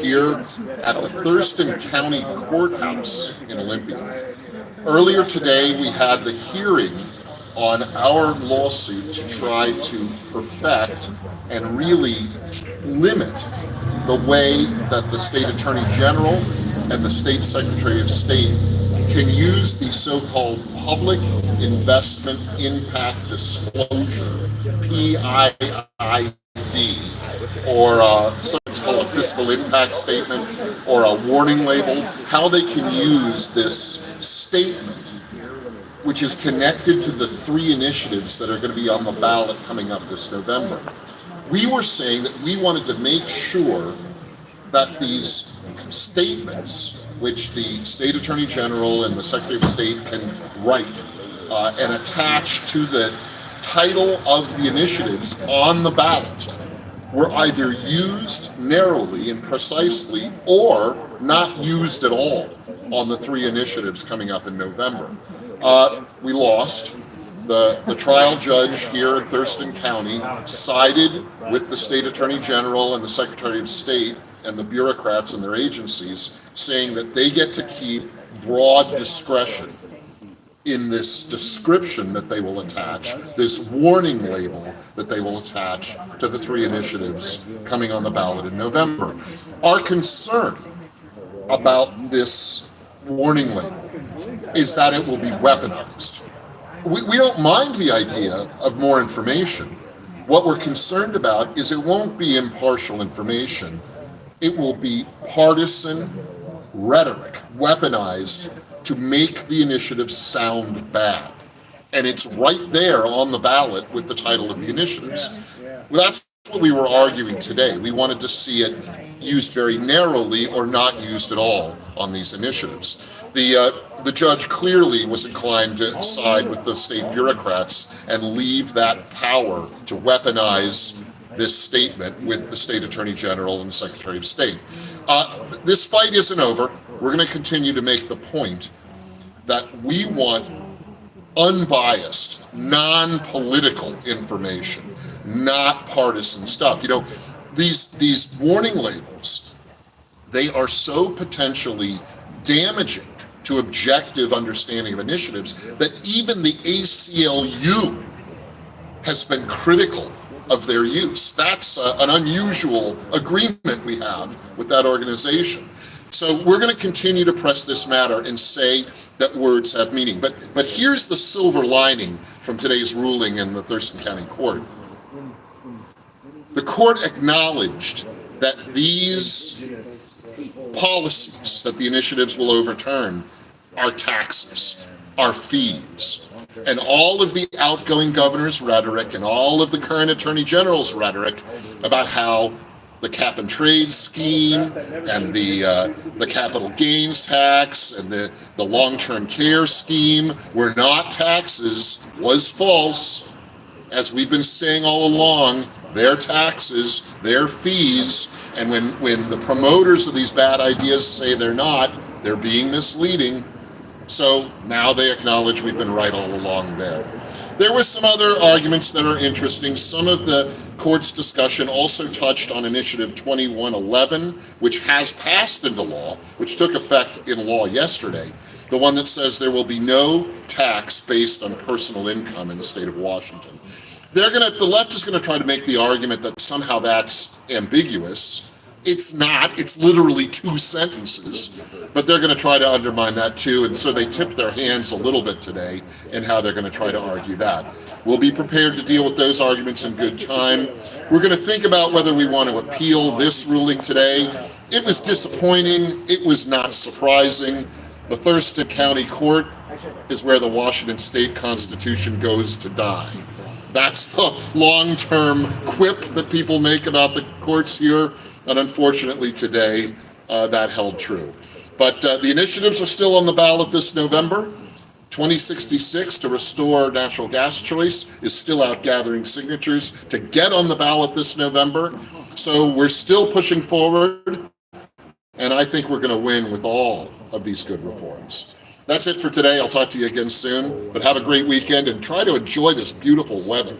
here at the Thurston County Courthouse in Olympia. Earlier today, we had the hearing on our lawsuit to try to perfect and really limit the way that the State Attorney General and the State Secretary of State can use the so-called Public Investment Impact Disclosure, PIID, or sometimes called a fiscal impact statement or a warning label, how they can use this statement, which is connected to the 3 initiatives that are going to be on the ballot coming up this November. We were saying that we wanted to make sure that these statements, which the State Attorney General and the Secretary of State can write and attach to the title of the initiatives on the ballot, were either used narrowly and precisely or not used at all on the 3 initiatives coming up in November. We lost. The trial judge here in Thurston County sided with the State Attorney General and the Secretary of State and the bureaucrats and their agencies, saying that they get to keep broad discretion in this description that they will attach, this warning label that they will attach to the 3 initiatives coming on the ballot in November. Our concern about this warning label is that it will be weaponized. We don't mind the idea of more information. What we're concerned about is it won't be impartial information. It will be partisan rhetoric, weaponized to make the initiative sound bad. And it's right there on the ballot with the title of the initiatives. Well, that's what we were arguing today. We wanted to see it used very narrowly or not used at all on these initiatives. The judge clearly was inclined to side with the state bureaucrats and leave that power to weaponize this statement with the State Attorney General and the Secretary of State. This fight isn't over. We're going to continue to make the point that we want unbiased, non-political information, not partisan stuff. You know, these warning labels, they are so potentially damaging to objective understanding of initiatives that even the ACLU has been critical of their use. That's an unusual agreement we have with that organization. So we're going to continue to press this matter and say that words have meaning. But here's the silver lining from today's ruling in the Thurston County Court. The court acknowledged that these policies that the initiatives will overturn are taxes, are fees, and all of the outgoing governor's rhetoric and all of the current attorney general's rhetoric about how the cap and trade scheme and the capital gains tax and the long-term care scheme were not taxes was false. As we've been saying all along, they're taxes, they're fees, and when the promoters of these bad ideas say they're not, they're being misleading. So now they acknowledge we've been right all along there. There were some other arguments that are interesting. Some of the court's discussion also touched on Initiative 2111, which has passed into law, which took effect in law yesterday, the one that says there will be no tax based on personal income in the state of Washington. The left is going to try to make the argument that somehow that's ambiguous. It's not. It's literally 2 sentences, but they're going to try to undermine that too, and so they tipped their hands a little bit today in how they're going to try to argue that. We'll be prepared to deal with those arguments in good time. We're going to think about whether we want to appeal this ruling today. It was disappointing. It was not surprising. The Thurston County Court is where the Washington State Constitution goes to die. That's the long-term quip that people make about the courts here, and unfortunately today that held true. But the initiatives are still on the ballot this November. 2066 to restore natural gas choice is still out gathering signatures to get on the ballot this November. So we're still pushing forward, and I think we're going to win with all of these good reforms. That's it for today. I'll talk to you again soon, but have a great weekend and try to enjoy this beautiful weather.